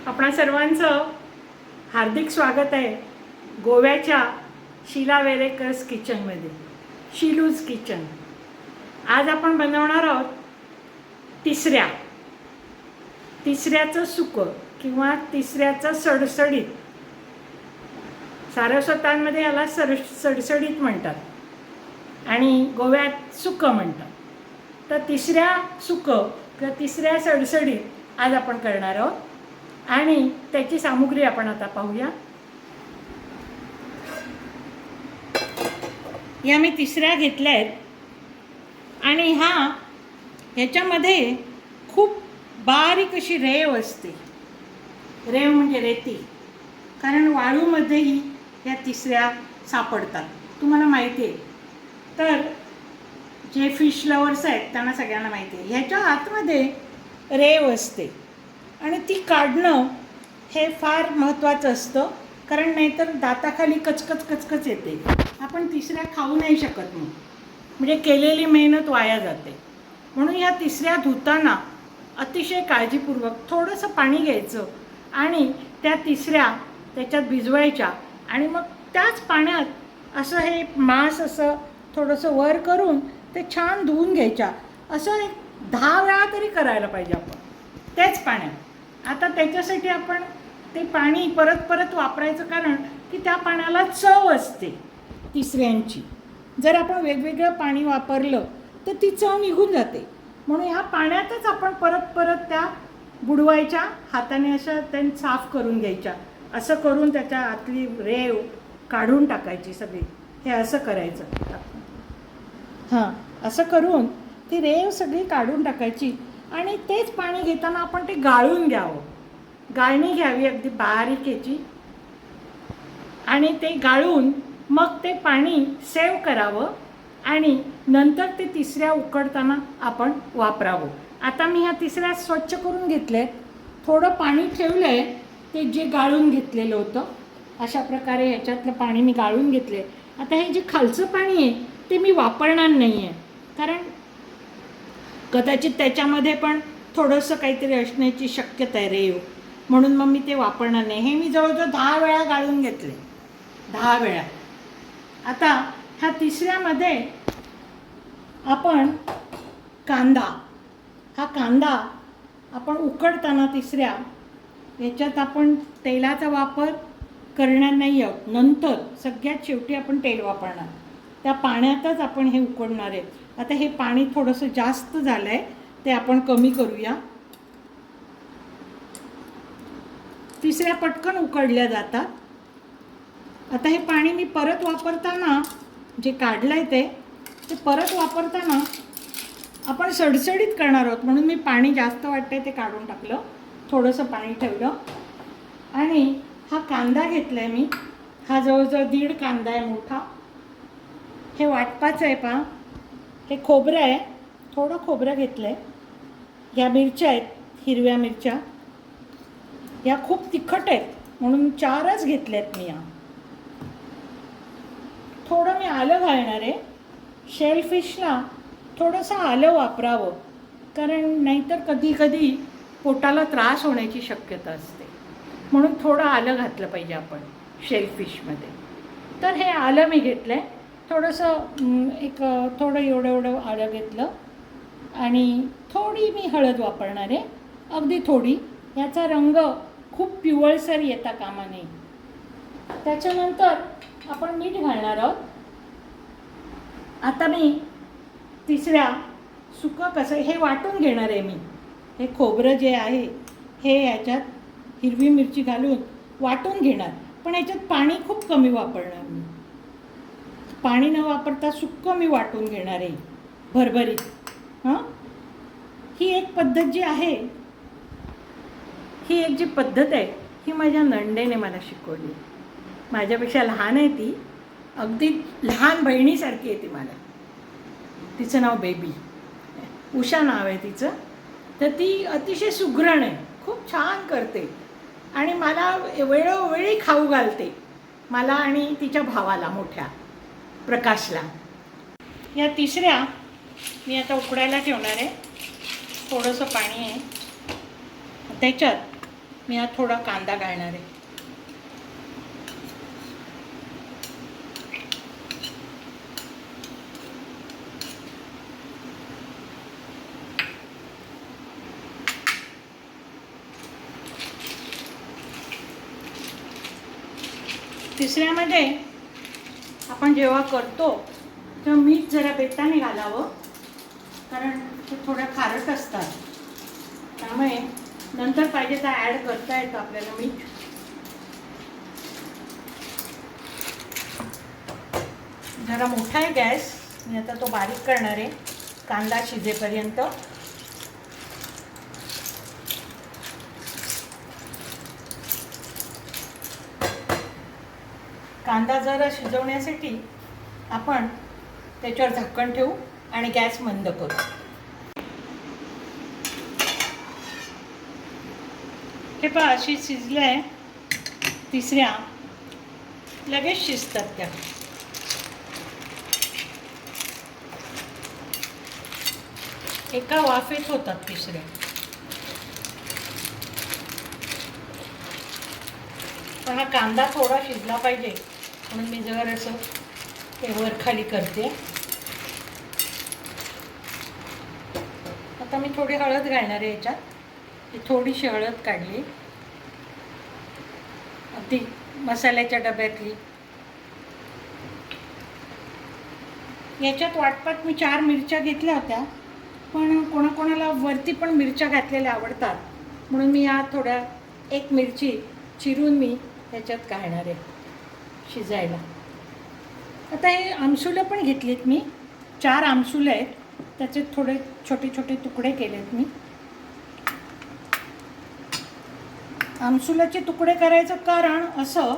आपणा सर्वांचं हार्दिक स्वागत आहे गोव्याच्या शीला वेरेकर्स किचनमध्ये, शीलूज किचन। आज आपण बनवणार आहोत तिसऱ्याचं सुकं किंवा तिसऱ्याचं सडसडीत। सारस्वतांमध्ये याला सडसडीत म्हणतात आणि गोव्यात सुकं म्हणतात। तर तिसऱ्या सुकं किंवा तिसऱ्या सडसडीत आज आपण करणार आहोत आणि त्याची सामुग्री आपण आता पाहूया। या मी तिसऱ्या घेतल्या आहेत आणि ह्याच्यामध्ये खूप बारीक अशी रेव असते। रेव म्हणजे रेती, कारण वाळूमध्येही या तिसऱ्या सापडतात, तुम्हाला माहिती आहे। तर जे फिश लवर्स आहेत त्यांना सगळ्यांना माहिती आहे ह्याच्या आतमध्ये रेव असते आणि ती काढणं हे फार महत्त्वाचं असतं, कारण नाहीतर दाताखाली कचकच येते। आपण तिसऱ्या खाऊ नाही शकत मग, म्हणजे केलेली मेहनत वाया जाते। म्हणून या तिसऱ्या धुताना अतिशय काळजीपूर्वक थोडंसं पाणी घ्यायचं आणि त्या तिसऱ्या त्याच्यात भिजवायच्या आणि मग त्याच पाण्यात असं हे मांस असं थोडंसं वर करून ते छान धुवून घ्यायच्या। असं एक 10 वेळा तरी करायला पाहिजे आपण त्याच पाण्यात। आता त्याच्यासाठी आपण ते पाणी परत वापरायचं, कारण की त्या पाण्याला चव असते तिसऱ्यांची। जर आपण वेगवेगळं पाणी वापरलं तर ती चव निघून जाते। म्हणून ह्या पाण्यातच आपण परत त्या बुडवायच्या, हाताने अशा त्यांनी साफ करून घ्यायच्या। असं करून त्याच्या आतली रेव काढून टाकायची सगळी। हे असं करायचं, असं करून ती रेव सगळी काढून टाकायची आणि तेच पाणी घेताना आपण ते गाळून घ्यावं। गाळणी घ्यावी अगदी बारीक याची आणि ते गाळून मग ते पाणी सेव्ह करावं आणि नंतर ते तिसऱ्या उकडताना आपण वापरावं। आता मी ह्या तिसऱ्या स्वच्छ करून घेतले, थोडं पाणी ठेवलं आहे ते जे गाळून घेतलेलं होतं। अशा प्रकारे ह्याच्यातलं पाणी मी गाळून घेतले। आता हे जे खालचं पाणी आहे ते मी वापरणार नाही आहे, कारण कदाचित त्याच्यामध्ये पण थोडंसं काहीतरी असण्याची शक्यता आहे रेव, म्हणून मग मी ते वापरणार नाही। हे मी जवळजवळ 10 वेळा गाळून घेतले, 10 वेळा। आता ह्या तिसऱ्यामध्ये आपण कांदा आपण उकडताना तिसऱ्या ह्याच्यात आपण तेलाचा वापर करणार नाही आहोत, नंतर सगळ्यात शेवटी आपण तेल वापरणार। त्या पाण्यातच आपण हे उकडणार आहे। आता हे पाणी थोडंसं जास्त झालं आहे, ते आपण कमी करूया। तिसऱ्या पटकन उकडल्या जातात। आता हे पाणी मी परत वापरताना जे काढलं आहे ते परत वापरताना आपण सडसडीत करणार आहोत, म्हणून मी पाणी जास्त वाटतंय ते काढून टाकलं, थोडंसं पाणी ठेवलं। आणि हा कांदा घेतला आहे मी, हा जवळजवळ 1.5 कांदा आहे मोठा। हे वाटपाचं आहे पहा, हे खोबरं आहे, थोडं खोबरं घेतलं आहे। ह्या मिरच्या आहेत, हिरव्या मिरच्या, या खूप तिखट आहेत म्हणून 4च घेतल्यात मी। या थोडं मी आलं घालणार आहे। शेलफिशला थोडंसं आलं वापरावं, कारण नाहीतर कधी पोटाला त्रास होण्याची शक्यता असते, म्हणून थोडं आलं घातलं पाहिजे आपण शेलफिशमध्ये। तर हे आलं मी घेतलं आहे, थोडंसं एक थोडं एवढं आलं घेतलं आणि थोडी मी हळद वापरणार आहे, अगदी थोडी। याचा रंग खूप पिवळसर येता कामा नये। त्याच्यानंतर आपण मीठ घालणार आहोत। आता मी तिसऱ्या सुकं कसं हे वाटून घेणार आहे मी। हे खोबरं जे आहे हे याच्यात हिरवी मिरची घालून वाटून घेणार, पण याच्यात पाणी खूप कमी वापरणार मी। पाणी न वापरता सुक्कं मी वाटून घेणार आहे भरभरीत। ही एक पद्धत जी आहे, ही एक जी पद्धत आहे ही माझ्या नणंदेने मला शिकवली। माझ्यापेक्षा लहान आहे ती, अगदी लहान बहिणीसारखी आहे ती मला। तिचं नाव बेबी, उषा नाव आहे तिचं। तर ती अतिशय सुगरण आहे, खूप छान करते आणि मला वेळोवेळी खाऊ घालते, मला आणि तिच्या भावाला मोठ्या प्रकाशला। या तिसऱ्या मी आता उकडायला ठेवणार आहे। थोडंसं पाणी आहे त्याच्यात, मी यात थोडा कांदा घालणार आहे. तिसऱ्यामध्ये आपण जेव्हा करतो तेव्हा मीठ जरा बेताने घालावं, कारण ते थोड्या खारट असतात. त्यामुळे नंतर पाहिजे तर ॲड करता येतं आपल्याला मीठ. जरा मोठा आहे गॅस, मी आता तो बारीक करणार आहे कांदा शिजेपर्यंत. कांदा जरा शिजवण्यासाठी आपण त्याच्यावर झाकण ठेवू आणि गॅस मंद करू. हे पहा अशी शिजलं आहे. तिसऱ्या लगेच शिजतात त्या. एका वाफेत होतात तिसऱ्या. पण हा कांदा थोडा शिजला पाहिजे म्हणून मी जरा असं ते वर खाली करते. आता मी थोडी हळद घालणार आहे याच्यात. थोडीशी हळद काढली, अगदी मसाल्याच्या डब्यातली. याच्यात वाटपात मी 4 मिरच्या घेतल्या होत्या, पण कोणाकोणाला वरती पण मिरच्या घातलेल्या आवडतात म्हणून मी या थोड्या 1 मिरची चिरून मी त्याच्यात घालणार आहे शिजायला. आता हे आमसुलं पण घेतलीत मी. 4 आमसुलं आहेत, त्याचे थोडे छोटे छोटे तुकडे केलेत मी. आमसुलाचे तुकडे करायचं कारण असं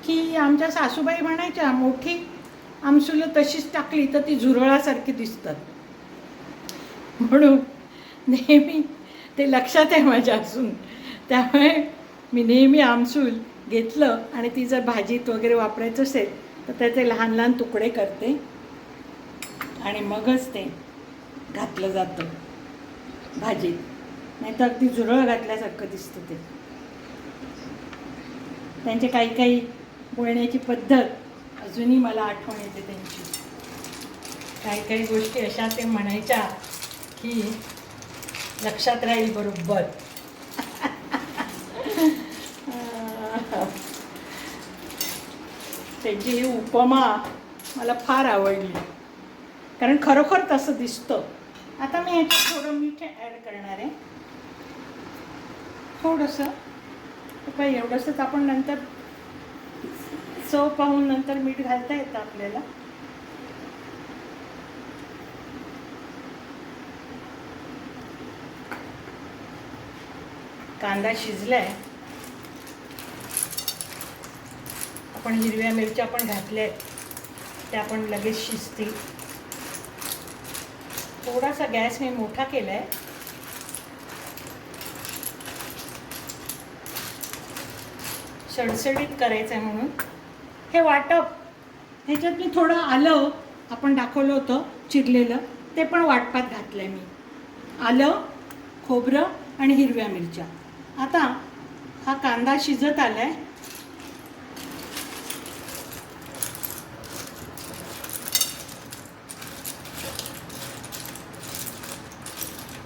की आमच्या सासूबाई म्हणायच्या मोठी आमसुलं तशीच टाकली तर ती झुरळासारखी दिसतात, म्हणून नेहमी ते लक्षात आहे माझ्या असून. त्यामुळे मी नेहमी आमसूल घेतलं आणि ती जर भाजीत वगैरे वापरायचं असेल तर त्याचे लहान लहान तुकडे करते आणि मगच ते घातलं जातं भाजीत. नाही तर अगदी झुरळ घातल्यासारखं दिसतं ते. त्यांचे काही काही बोलण्याची पद्धत अजूनही मला आठवण येते त्यांची. काही काही गोष्टी अशा ते म्हणायच्या की लक्षात राहील बरोबर. त्यांची ही उपमा मला फार आवडली, कारण खरोखर तसं दिसतं. आता मी ह्याच्यात थोडं मीठ ॲड करणार आहे, थोडंसं. काही एवढंसंच आपण नंतर चव पाहून नंतर मीठ घालता येतं आपल्याला. कांदा शिजलाय. आपण हिरव्या मिरच्या पण घातल्या आहेत, त्या पण लगेच शिजतील. थोडासा गॅस मी मोठा केला आहे. सडसडीत करायचं आहे म्हणून हे वाटप. ह्याच्यात मी थोडं आलं आपण दाखवलं होतं चिरलेलं, ते पण वाटपात घातलं आहे मी. आलं, खोबरं आणि हिरव्या मिरच्या. आता हा कांदा शिजत आला आहे.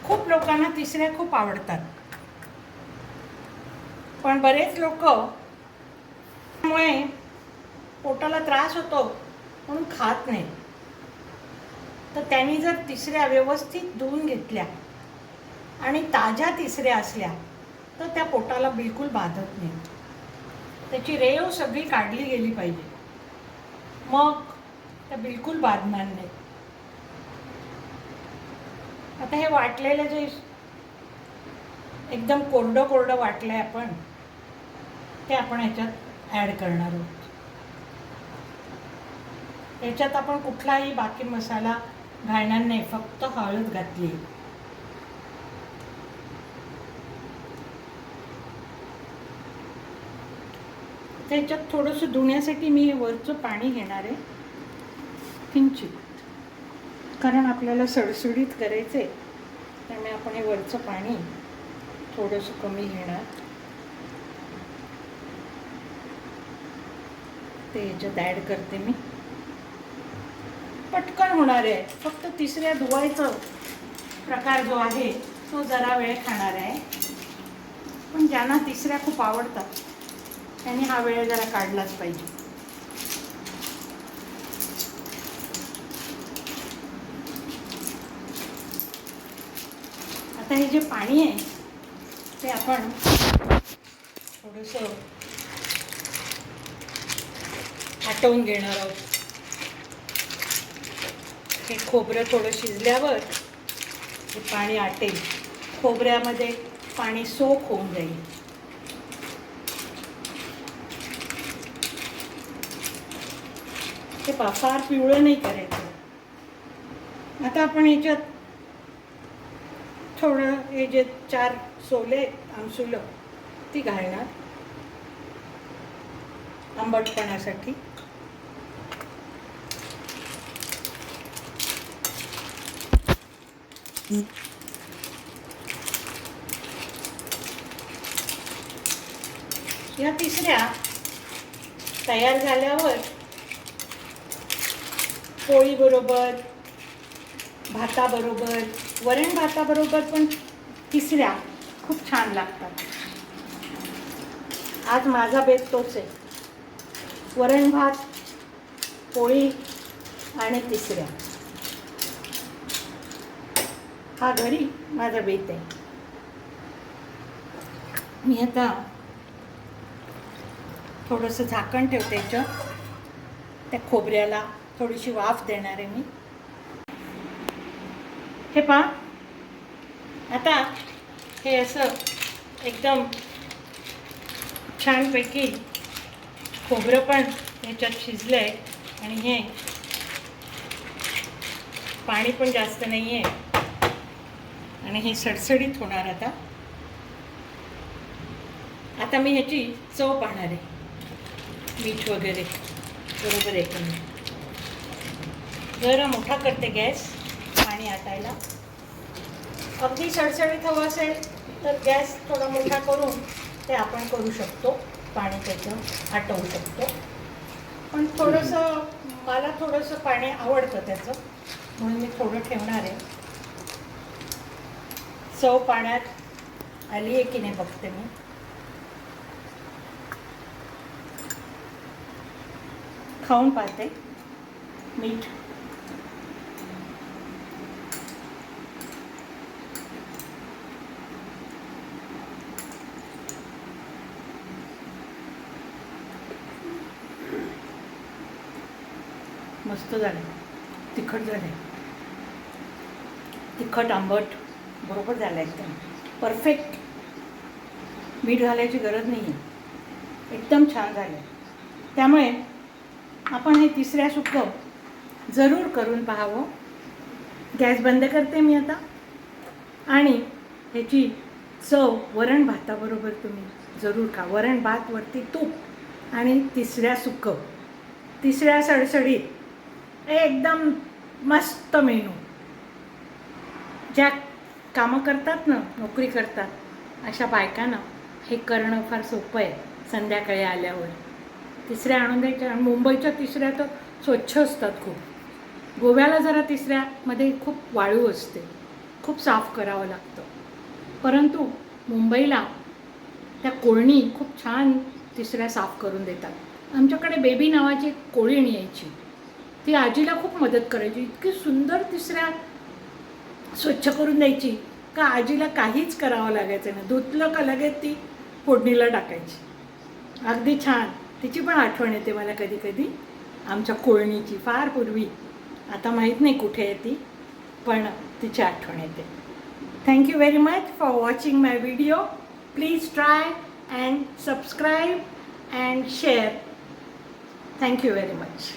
खूप लोकांना तिसऱ्या खूप आवडतात, पण बरेच लोक मुळे पोटाला त्रास होतो म्हणून खात नाही. तर त्यांनी जर तिसऱ्या व्यवस्थित धुवून घेतल्या आणि ताज्या तिसऱ्या असल्या तर त्या पोटाला बिलकुल बाधत नाही. त्याची रेव सगळी काढली गेली पाहिजे, मग त्या बिलकुल बाधणार नाही. आता हे वाटलेलं जे एकदम कोरडं कोरडं वाटलं आहे आपण, ते आपण ह्याच्यात ॲड करणार आहोत. याच्यात आपण कुठलाही बाकी मसाला घालणार नाही, फक्त हळद घातली. त्याच्यात थोडंसं धुण्यासाठी मी वरचं पाणी घेणार आहे किंचित, कारण आपल्याला सडसडीत करायचे. त्यामुळे आपण हे वरचं पाणी थोडंसं कमी घेणार, ते ह्याच्यात ॲड करते मी. पटकन होणार आहे, फक्त तिसऱ्या धुवायचं प्रकार जो आहे तो जरा वेळ खाणार आहे. पण ज्यांना तिसऱ्या खूप आवडतात त्यांनी हा वेळ जरा काढलाच पाहिजे. आता हे जे पाणी आहे ते आपण थोडंसं आटवून घेणार आहोत. हे खोबरं थोडं शिजल्यावर हे पाणी आटेल, खोबऱ्यामध्ये पाणी सोक होऊन जाईल. ते फार पिवळं नाही करायचं. आता आपण ह्याच्यात थोडं हे जे 4 सोले आमसुलं ती घालणार आंबटपणासाठी. या तिसऱ्या तयार झाल्यावर पोळीबरोबर, भाताबरोबर, वरण भाताबरोबर पण तिसऱ्या खूप छान लागतात. आज माझा बेत तोच आहे, वरण भात, पोळी आणि तिसऱ्या. हा घरी माझा बेत आहे. मी आता थोडंसं झाकण ठेवते, त्या खोबऱ्याला थोडीशी वाफ देणार आहे मी. हे पहा, आता हे असं एकदम छानपैकी खोबरं पण ह्याच्यात शिजलं आहे आणि हे पाणी पण जास्त नाही आहे आणि हे सडसडीत होणार. आता मी ह्याची चव पाहणार आहे, मीठ वगैरे बरोबर आहे की नाही. जरा मोठा करते गॅस पाणी आटायला. अगदी सडसडीत हवं असेल तर गॅस थोडा मोठा करून ते आपण करू शकतो, पाणी त्याचं आटवू शकतो. पण थोडंसं मला थोडंसं पाणी आवडतं त्याचं, म्हणून मी थोडं ठेवणार आहे. चव पाण्यात आली आहे की नाही बघते मी. खाऊन पाहते. मीठ मस्त झालं, तिखट झालं, तिखट आंबट बरोबर झालं, एकदम परफेक्ट. मीठ घालायची गरज नाही आहे, एकदम छान झालं. त्यामुळे आपण हे तिसऱ्या सुक्कं जरूर करून पाहावं. गॅस बंद करते मी आता. आणि ह्याची चव वरण भाताबरोबर तुम्ही जरूर खा. वरण भात वरती तूप आणि तिसऱ्या सुक्कं, तिसऱ्या सडसडीत, एकदम मस्त मेनू. ज्या कामं करतात ना, नोकरी करतात, अशा बायकांना हे करणं फार सोपं आहे. संध्याकाळी आल्यावर तिसऱ्या आणून द्यायच्या. आणि मुंबईच्या तिसऱ्या तर स्वच्छ असतात खूप. गोव्याला जरा तिसऱ्यामध्ये खूप वाळू असते, खूप साफ करावं लागतं. परंतु मुंबईला त्या कोळणी खूप छान तिसऱ्या साफ करून देतात. आमच्याकडे बेबी नावाची कोळीण यायची, ती आजीला खूप मदत करायची. इतकी सुंदर तिसऱ्या स्वच्छ करून द्यायची का आजीला काहीच करावं लागायचं नाही. धुतलं का लगेच ती फोडणीला टाकायची. अगदी छान. तिची पण आठवण येते मला कधी कधी, आमच्या कोळणीची, फार पूर्वी. आता माहीत नाही कुठे येते, पण तिची आठवण येते. Thank you very much for watching my video. Please try and subscribe and share. Thank you very much.